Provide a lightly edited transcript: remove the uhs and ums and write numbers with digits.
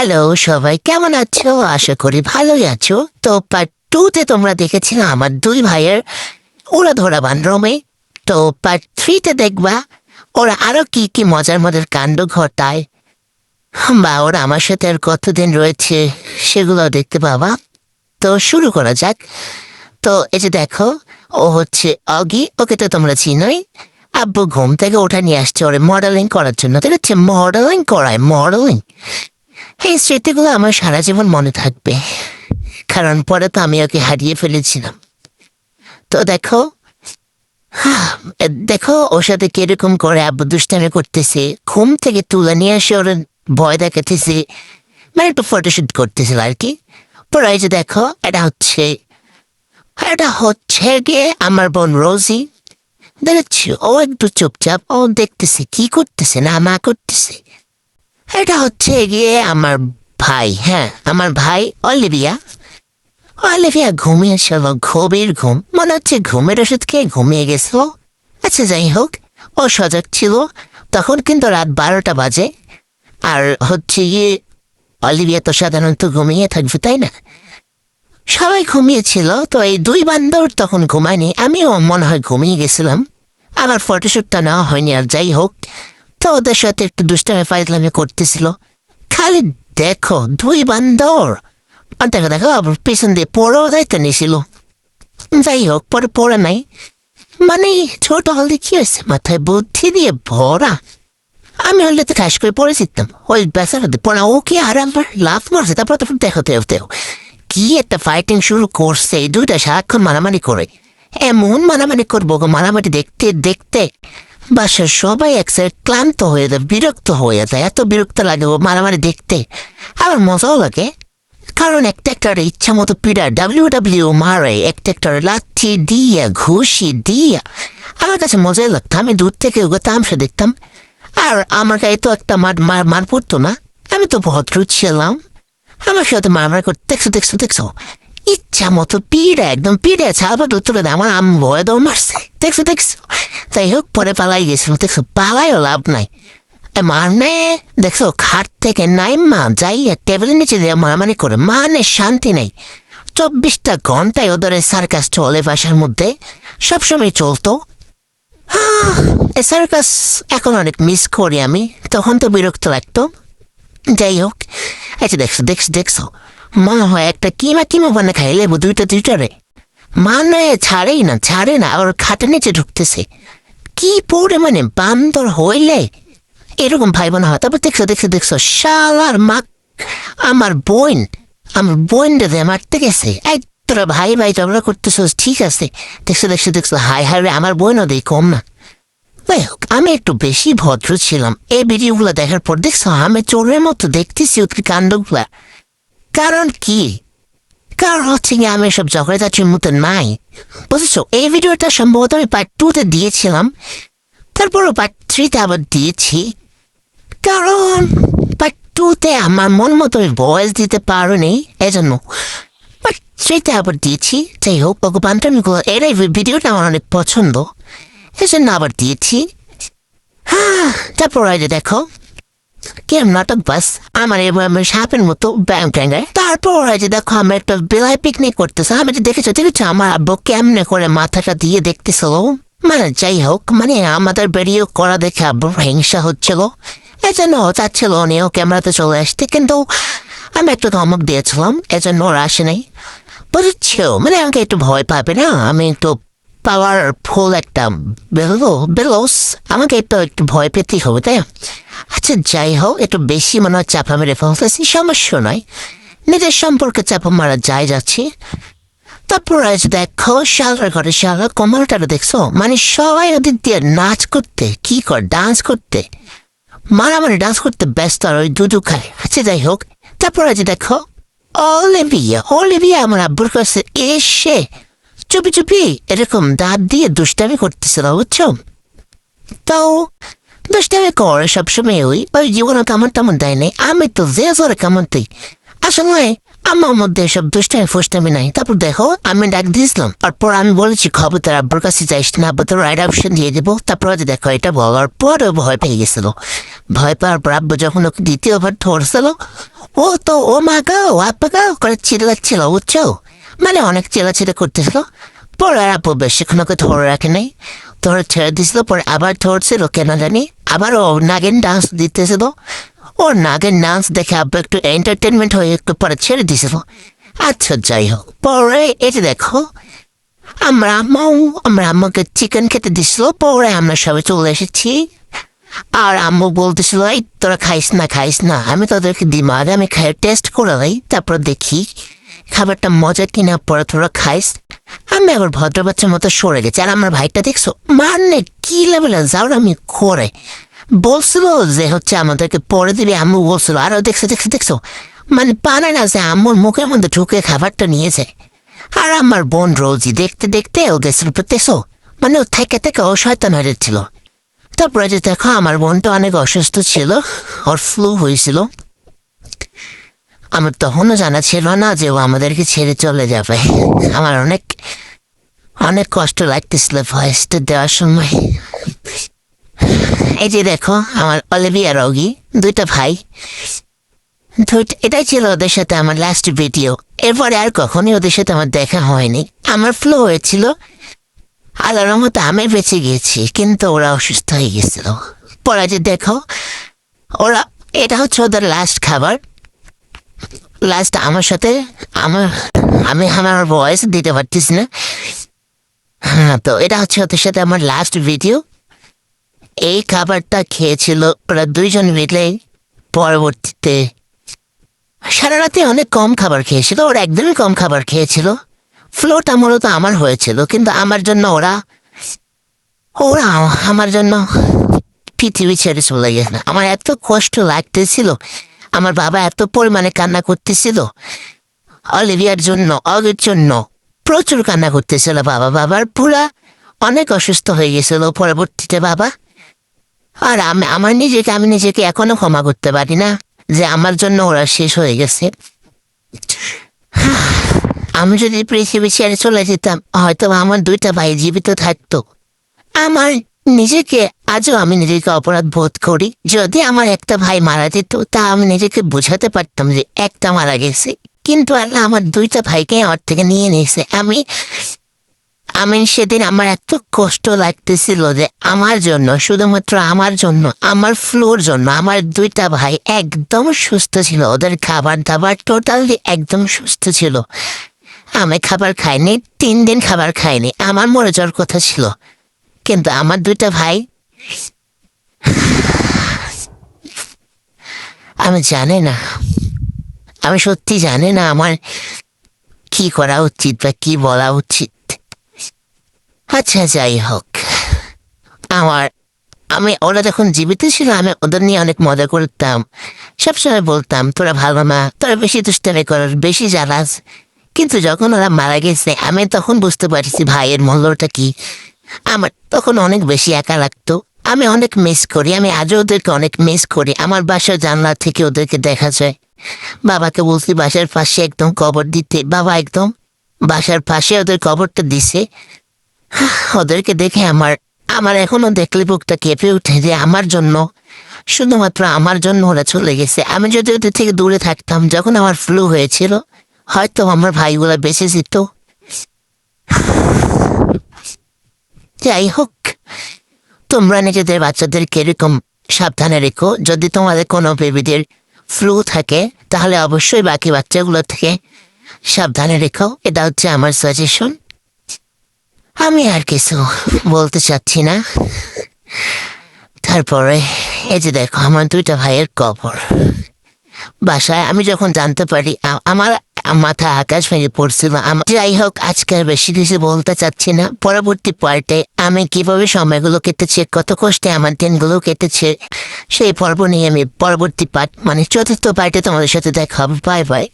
Hello সবাই, কেমন আছো? আশা করি ভালোই আছো। তো পার্ট 2 তে তোমরা দেখেছিলে আমার দুই ভাইয়ের উড়াধরা বান্ধরমে। তো পার্ট 3 তে দেখবা ওরা আরো কি কি মজার মজার কাণ্ড ঘটায়, বা ওরা আমার সাথে আর কতদিন রয়েছে সেগুলো দেখতে পাবা। তো শুরু করা যাক। তো এই যে দেখো, ও হচ্ছে অগি, ওকে তো তোমরা চিনোই। আব্বু ঘুম থেকে ওঠা নিয়ে আসছে ওরে মডেলিং করার জন্য। ঠিক আছে, মডেলিং করায়, মডেলিং। এই স্মৃতিগুলো আমার সারা জীবন মনে থাকবে, কারণ পরে তো আমি ওকে হারিয়ে ফেলেছিলাম। তো দেখো, দেখো ওর সাথে কিরকম করে আব্বু দুষ্টামি করতেছে, ঘুম থেকে তুলে নিয়ে এসে ওর ভয় দেখাতেছে, মানে একটু ফটোশুট করতেছিল আর কি। পরে এই যে দেখো, এটা হচ্ছে গিয়ে আমার বোন রোজি। দেখছি ও একটু চুপচাপ, ও দেখতেছে কি করতেছে না মা করতেছে। এটা হচ্ছে গিয়ে আমার ভাই, হ্যাঁ আমার ভাই অলিভিয়া। অলিভিয়া ঘুমিয়েছিল, গভীর ঘুম, মনে হচ্ছে ঘুমের ওষুধ খেয়ে ঘুমিয়ে গেছিল। আচ্ছা যাই হোক, ও সজাগ ছিল। তখন কিন্তু রাত 12টা বাজে। আর হচ্ছে গিয়ে অলিভিয়া তো সাধারণত ঘুমিয়ে থাকবে, তাই না? সবাই ঘুমিয়েছিল, তো এই দুই বান্দর তখন ঘুমায়নি। আমিও মনে হয় ঘুমিয়ে গেছিলাম। আমার ফটোশ্যুটটা নেওয়া হয়নি। আর যাই হোক, তো ওদের সাথে একটু দুষ্টামি ফাইজলামি করতেছিল। খালি দেখো দুই বান্দর, আর দেখো দেখো আবার পেছন দিয়ে পড়েও যাইতে নিয়েছিল। যাই হোক, পরে পড়ে নাই, মানে ছোট হলে কি হয়েছে, মাথায় বুদ্ধি দিয়ে ভরা। আমি হলে তো ঠাস করে পড়ে যেতাম, ওই বেচারাতে পড়া ওকে আর আমার লাভ মারছে। তারপর দেখো দেও কি একটা ফাইটিং শুরু করছে। এই দুইটা সারাক্ষণ মারামারি করে, এমন মারামারি করবো গো, মারামারি দেখতে দেখতে বাসার সবাই একসাথে ক্লান্ত হয়ে যায়, বিরক্ত হয়ে যায়। এত বিরক্ত লাগে ও মারামারি দেখতে। আবার মজাও লাগে, কারণ একটা ইচ্ছা মতো পিড়া ডাব্লিউ মারে, একটা লাথি দিয়া ঘুষি দিয়া। আমার কাছে মজাই লাগতো, আমি দূর থেকে ওকে তামসা দেখতাম। আর আমার গায়ে তো একটা মার পড়তো না, আমি তো ভদ্র ছিলাম। আমার সাথে মারামারি করতে দেখছো ইচ্ছা মতো পিড়া, একদম পিড়া ছাড়বা তুলে দেয়। আমার আম ভয় দৌড় মারছে, দেখছো। যাই হোক, পরে পালাই গেছিল। দেখছো, পালাইও লাভ নাই, মানে দেখছো খাট থেকে নাই মা যাই টেবিলের নিচে দিয়ে মারামারি করে, মানে শান্তি নেই। 24টা ঘন্টায় ওদের সার্কাস চলে বাসার মধ্যে, সবসময় চলতো। সার্কাস এখন অনেক মিস করি আমি, তখন তো বিরক্ত লাগতো। যাই হোক, আচ্ছা দেখছো মনে হয় একটা কিমা বানা খাইলে দুইটারে, মানে ছাড়ে না ওর খাটের নিচে ঢুকতেছে। কি পড়ে মানে বান্দর হইলে এরকম ভাই বোন হয়। তারপর দেখছো শালার মা, আমার বোন রে মারতে গেছে। এই তোরা ভাই ঝগড়া করতেছ, ঠিক আছে। দেখছো হাই রে, আমার বোনও দেই কম না। যাই হোক, আমি একটু বেশি ভদ্র ছিলাম। এই ভিডিওগুলো দেখার পর দেখছো আমি চোরের মতো দেখতেছি ওদের কাণ্ডগুলা। কারণ কি? কারণ হচ্ছে কি, আমি সব ঝগড়াঝাটির মতো নাই, বুঝেছো? এই ভিডিওটা সম্ভবত আমি পার্ট 2 তে দিয়েছিলাম, তারপরও পার্ট 3 তে আবার দিয়েছি। কারণ পার্ট 2 তে আমার মন মতো ভয়েস দিতে পারোনি, এজন্য পার্ট 3 তে আবার দিয়েছি। যাই হোক, ভগবানটামিগুলো এর এই ভিডিওটা আমার অনেক পছন্দ, এজন্য আবার দিয়েছি। তারপর দেখো কেম নাটক বাস আমার এবার সাপের মতো ব্যাং ট্যাঙ্গায়। তারপর দেখো আমি একটা বেলায় পিকনিক করতেছে। আমি দেখেছো আমার আব্বু কেমনে করে মাথাটা দিয়ে দেখতেছিল। মানে যাই হোক, মানে আমাদের বেরিয়ে করা দেখে আব্বুর হিংসা হচ্ছিল, এজন্য চাচ্ছিল উনিও ক্যামেরাতে চলে আসতে, কিন্তু আমি একটু ধমক দিয়েছিলাম, এজন্য ওরা আসে নাই। বুঝছো, মানে আমাকে একটু ভয় পাবে না, আমি একটু পাওয়ারফুল একটা বেলোস, আমাকে একটু ভয় পেতেই হবে, তাই। আচ্ছা যাই হোক, একটু বেশি মনে হয় চাপা মেরে ফেলতেছি, সমস্যা নয়, নিজের সম্পর্কে চাপা মারা যাচ্ছি। তারপর দেখো শালার ঘরে শালা কমলটারে দেখছো, মানে সবাই ওদের দিয়ে নাচ করতে, কি কর ডান্স করতে, মারামারি ডান্স করতে ব্যস্ত, আর ওই দুধু খায়। আচ্ছা যাই হোক, তারপর দেখো অলিভিয়া আমার আব্বুর কাছে এসে চুপি এরকম দাঁত দিয়ে দুষ্টামি করতেছিল, বুঝছো? তো দুষ্টামি করে সবসময় ওই জীবনে তেমন দেয় নাই। আমি তো যে জোরে কেমন দিই, আসলে আমার মধ্যে এসব দুষ্টামি ফুষ্টামি নাই। তারপর দেখো আমি ডাক দিয়েছিলাম, তারপর আমি বলেছি খবর তোর আব্বুর কাছে যাইস না, আব্বু তোর রাইট অপশন দিয়ে দেবো। তারপর দেখো এটা বলার পরও ভয় পেয়ে গেছিল। ভয় পাওয়ার পর আব্বু যখন ওকে দ্বিতীয়বার ধরছিল, ও তো ও মা গাও আব্বা গাও করে চিল্লাচ্ছিল, বুঝছো? মানে অনেক চিল্লাচিল্লা করতেছিল। পরে আর আব্বু বেশিক্ষণ ওকে ধরে রাখে নাই, ধরে ছেড়ে দিছিল। পরে আবার ধরছিল কেন জানি, আবার ও নাগিন ডান্স দিতেছিল। ওর নাগের ডান্স দেখে আব্বু একটু এন্টারটেনমেন্ট হয়ে একটু পরে ছেড়ে দিছিল। আচ্ছা যাই হোক, পরে এটা দেখো আমরা আম্মুকে চিকেন খেতে দিছিল। পরে আমরা সবাই চলে এসেছি। আর আম্মু বলতেছিল এই তোরা খাইস না, আমি তোদেরকে দিই আগে আমি খাই টেস্ট করে লাই, তারপর দেখি খাবারটা মজা কিনা, পরে তোরা খাইস। আমি আবার ভদ্র বাচ্চার মতো সরে গেছি। আর আমার ভাইটা দেখছো মানে কি লেভেলে যাও আমি করে বলছিল যে হচ্ছে আমাদেরকে পরে দিবি। আম্মু বলছিল, আরো দেখছো মানে পানে না যে আম্মুর মুখের মধ্যে ঢুকে খাবারটা নিয়েছে। আর আমার বোন রোজি দেখতে দেখতে ওদের দেখছো মানে ও থেকে ও শয়তান হয়ে যাচ্ছিল। তারপরে যে দেখো আমার বোনটা অনেক অসুস্থ ছিল, ওর ফ্লু হয়েছিল। আমার তখনও জানা ছিল না যে ও আমাদেরকে ছেড়ে চলে যাবে। আমার অনেক অনেক কষ্ট লাগতেছিল ভয়েসটা দেওয়ার সময়। এই যে দেখো আমার অলিভিয়া রোগী, দুইটা ভাই। এটাই ছিল ওদের সাথে আমার লাস্ট ভিডিও। এরপরে আর কখনই ওদের সাথে আমার দেখা হয়নি। আমার ফ্লু হয়েছিল, আল্লাহর মতো আমি বেঁচে গিয়েছি, কিন্তু ওরা অসুস্থ হয়ে গেছিল। পরে যে দেখো ওরা, এটা হচ্ছে ওদের লাস্ট খাবার। লাস্ট আমার সাথে আমি আমার ভয়েস দিতে পারতেছি না। হ্যাঁ, তো এটা হচ্ছে ওদের সাথে আমার লাস্ট ভিডিও। এই খাবারটা খেয়েছিল ওরা দুইজন মিলে। পরবর্তীতে সারা রাতে অনেক কম খাবার খেয়েছিল, ওরা একদমই কম খাবার খেয়েছিল। ফ্লোটা মূলত আমার হয়েছিল, কিন্তু আমার জন্য ওরা আমার জন্য পৃথিবী ছেড়ে চলে গেছে। আমার এত কষ্ট লাগতেছিল, আমার বাবা এত পরিমাণে কান্না করতেছিল অলিভিয়ার জন্য, অগের জন্য প্রচুর কান্না করতেছিল বাবার পুরা অনেক অসুস্থ হয়ে গেছিল পরবর্তীতে বাবা। আর আমি নিজেকে এখনো ক্ষমা করতে পারি না যে আমার জন্য ওরা শেষ হয়ে গেছে। আমি যদি পৃথিবী ছেড়ে চলে যেতাম, হয়তো আমার দুইটা ভাই জীবিত থাকতো। আমার আমি নিজেকে অপরাধ বোধ করি। যদি আমার একটা ভাই মারা যেত, তা আমি নিজেকে বোঝাতে পারতাম যে একটা মারা গেছে, কিন্তু আল্লাহ আমার দুইটা ভাইকে আমার থেকে নিয়ে নিয়েছে। আমি সেদিন আমার এত কষ্ট লাগতেছিল যে আমার জন্য, শুধুমাত্র আমার জন্য, আমার ফ্লুর জন্য আমার দুইটা ভাই একদম সুস্থ ছিল। ওদের খাবার দাবার টোটালি একদম সুস্থ ছিল। আমি খাবার খাইনি, 3 দিন খাবার খাইনি, আমার মরে যাওয়ার কথা ছিল। কিন্তু আমার দুইটা ভাই, আমি জানি না, আমি সত্যি জানি না আমার কি করা উচিত বা কি বলা উচিত। আচ্ছা যাই হোক, ওরা যখন জীবিত ছিল আমি ওদের নিয়ে অনেক মজা করতাম। সবসময় বলতাম তোরা ভালো না, তোরা বেশি দুষ্টামি করার, বেশি জ্বালাস। কিন্তু যখন ওরা মারা গেছে আমি তখন বুঝতে পারছি ভাইয়ের মূল্যটা কি। আমার তখন অনেক বেশি একা লাগতো। আমি অনেক মিস করি, আমি আজও ওদেরকে অনেক মিস করি। আমার বাসার জানলা থেকে ওদেরকে দেখা যায়। বাবাকে বলছি বাসার পাশে একদম কবর দিতে, বাবা একদম বাসার পাশে ওদের কবরটা দিছে। ওদেরকে দেখে আমার এখনো দেখলে বুকটা কেঁপে উঠে যে আমার জন্য, শুধুমাত্র আমার জন্য ওরা চলে গেছে। আমি যদি ওদের থেকে দূরে থাকতাম যখন আমার ফ্লু হয়েছিল, হয়তো আমার ভাইগুলা বেঁচে যেত। যাই হোক, তোমরা নিজেদের বাচ্চাদেরকে এরকম সাবধানে রেখো। যদি তোমাদের কোনো বেবিদের ফ্লু থাকে তাহলে অবশ্যই বাকি বাচ্চাগুলো থেকে সাবধানে রেখো। এটা হচ্ছে আমার সাজেশন। আমি আর কিছু বলতে চাচ্ছি না। তারপরে এই যে দেখো আমার দুইটা ভাইয়ের কবর। বাসায় আমি যখন জানতে পারি আমার মাথা আকাশ ভেঙে পড়ছিল। যাই হোক, আজকে আর বেশি কিছু বলতে চাচ্ছি না। পরবর্তী পার্টে আমি কিভাবে সময়গুলো কেটেছে, কত কষ্টে আমার দিনগুলো কেটেছে, সেই পর্ব নিয়ে আমি পরবর্তী পার্ট মানে 4র্থ পার্টে তোমাদের সাথে দেখা হবে। Bye bye.